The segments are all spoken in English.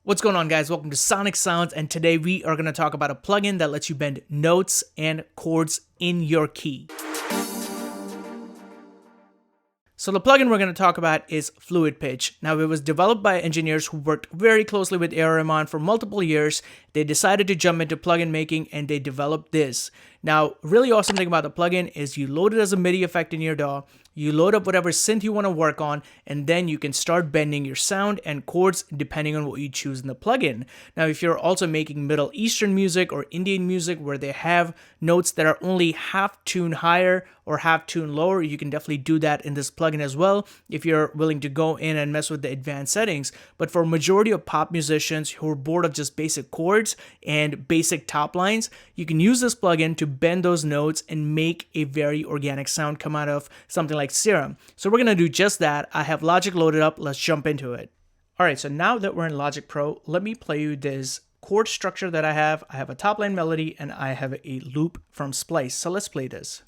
What's going on, guys? Welcome to Soniq Sounds, and today we are going to talk about a plugin that lets you bend notes and chords in your key. So the plugin we're going to talk about is Fluid Pitch. Now, it was developed by engineers who worked very closely with Rahman for multiple years. They decided to jump into plugin making and they developed this. Now, really awesome thing about the plugin is you load it as a MIDI effect in your DAW. You load up whatever synth you want to work on, and then you can start bending your sound and chords depending on what you choose in the plugin. Now, if you're also making Middle Eastern music or Indian music where they have notes that are only half tune higher or half tune lower, you can definitely do that in this plugin as well if you're willing to go in and mess with the advanced settings. But for a majority of pop musicians who are bored of just basic chords and basic top lines, you can use this plugin to bend those notes and make a very organic sound come out of something like Serum. So we're going to do just that. I have Logic loaded up. Let's jump into it. All right, so now that we're in Logic Pro, let me play you this chord structure that I have. I have a top line melody and I have a loop from Splice. So let's play this.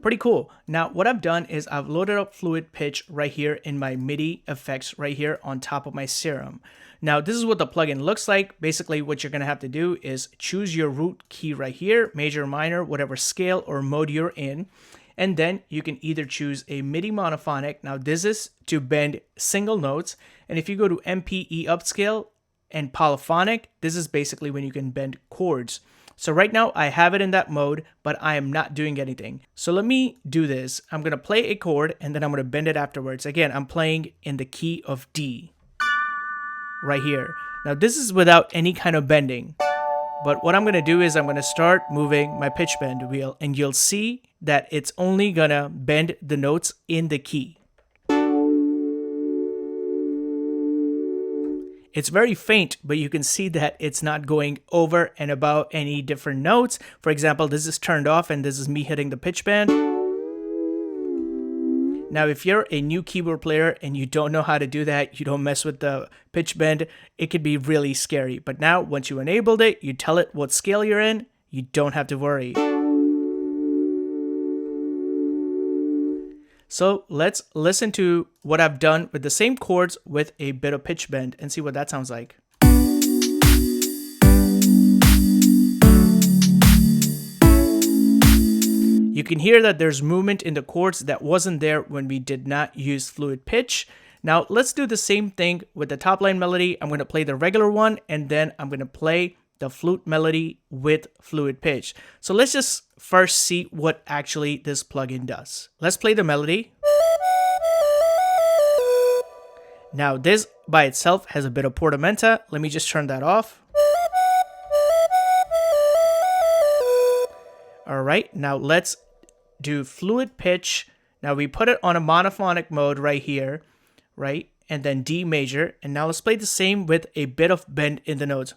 Pretty cool. Now, what I've done is I've loaded up Fluid Pitch right here in my MIDI effects right here on top of my Serum. Now, this is what the plugin looks like. Basically, what you're going to have to do is choose your root key right here, major, minor, whatever scale or mode you're in. And then you can either choose a MIDI monophonic. Now, this is to bend single notes. And if you go to MPE upscale and polyphonic, this is basically when you can bend chords. So right now I have it in that mode, but I am not doing anything. So let me do this. I'm going to play a chord and then I'm going to bend it afterwards. Again, I'm playing in the key of D right here. Now this is without any kind of bending. But what I'm going to do is I'm going to start moving my pitch bend wheel and you'll see that it's only going to bend the notes in the key. It's very faint, but you can see that it's not going over and above any different notes. For example, this is turned off and this is me hitting the pitch bend. Now, if you're a new keyboard player and you don't know how to do that, you don't mess with the pitch bend, it could be really scary. But now, once you enabled it, you tell it what scale you're in, you don't have to worry. So let's listen to what I've done with the same chords with a bit of pitch bend and see what that sounds like. You can hear that there's movement in the chords that wasn't there when we did not use Fluid Pitch. Now let's do the same thing with the top line melody. I'm going to play the regular one and then I'm going to play the flute melody with Fluid Pitch. So let's just first see what actually this plugin does. Let's play the melody. Now this by itself has a bit of portamento. Let me just turn that off. All right, now let's do Fluid Pitch. Now we put it on a monophonic mode right here, right? And then D major. And now let's play the same with a bit of bend in the notes.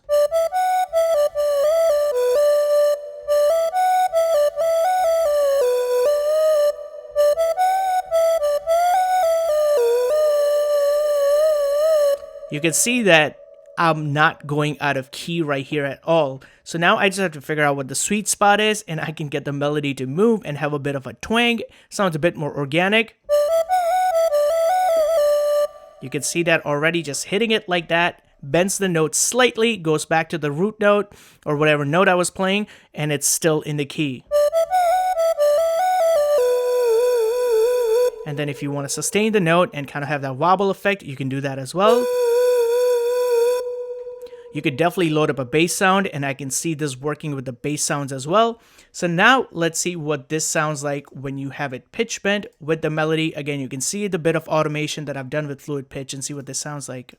You can see that I'm not going out of key right here at all. So now I just have to figure out what the sweet spot is and I can get the melody to move and have a bit of a twang. Sounds a bit more organic. You can see that already, just hitting it like that bends the note slightly, goes back to the root note or whatever note I was playing, and it's still in the key. And then if you want to sustain the note and kind of have that wobble effect, you can do that as well. You could definitely load up a bass sound, and I can see this working with the bass sounds as well. So now let's see what this sounds like when you have it pitch bent with the melody. Again, you can see the bit of automation that I've done with Fluid Pitch and see what this sounds like.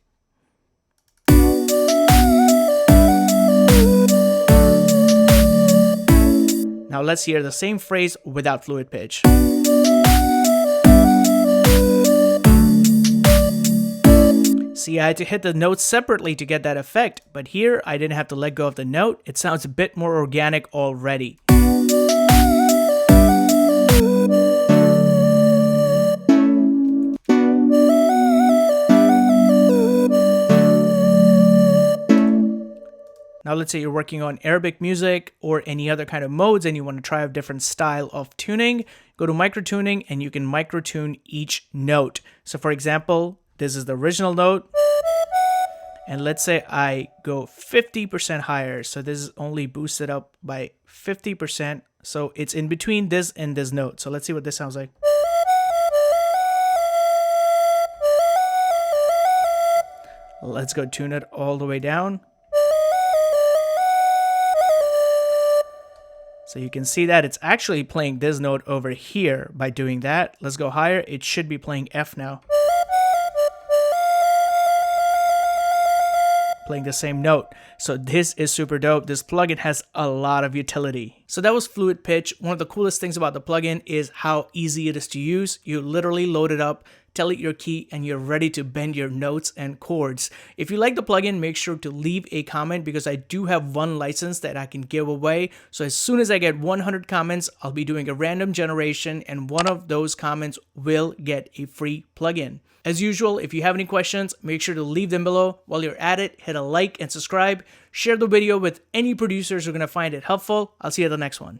Now let's hear the same phrase without Fluid Pitch. See, I had to hit the notes separately to get that effect, but here I didn't have to let go of the note. It sounds a bit more organic already. Now let's say you're working on Arabic music or any other kind of modes and you want to try a different style of tuning. go to micro tuning and you can micro tune each note. So for example, this is the original note. And let's say I go 50% higher. So this is only boosted up by 50%. So it's in between this and this note. So let's see what this sounds like. Let's go tune it all the way down. So you can see that it's actually playing this note over here by doing that. Let's go higher. It should be playing F now. Playing the same note. So this is super dope. This plugin has a lot of utility. So that was Fluid Pitch. One of the coolest things about the plugin is how easy it is to use. You literally load it up, tell it your key, and you're ready to bend your notes and chords. If you like the plugin, make sure to leave a comment because I do have one license that I can give away. So as soon as I get 100 comments, I'll be doing a random generation and one of those comments will get a free plugin. As usual, if you have any questions, make sure to leave them below. While you're at it, hit a like and subscribe. Share the video with any producers who are going to find it helpful. I'll see you at the next one.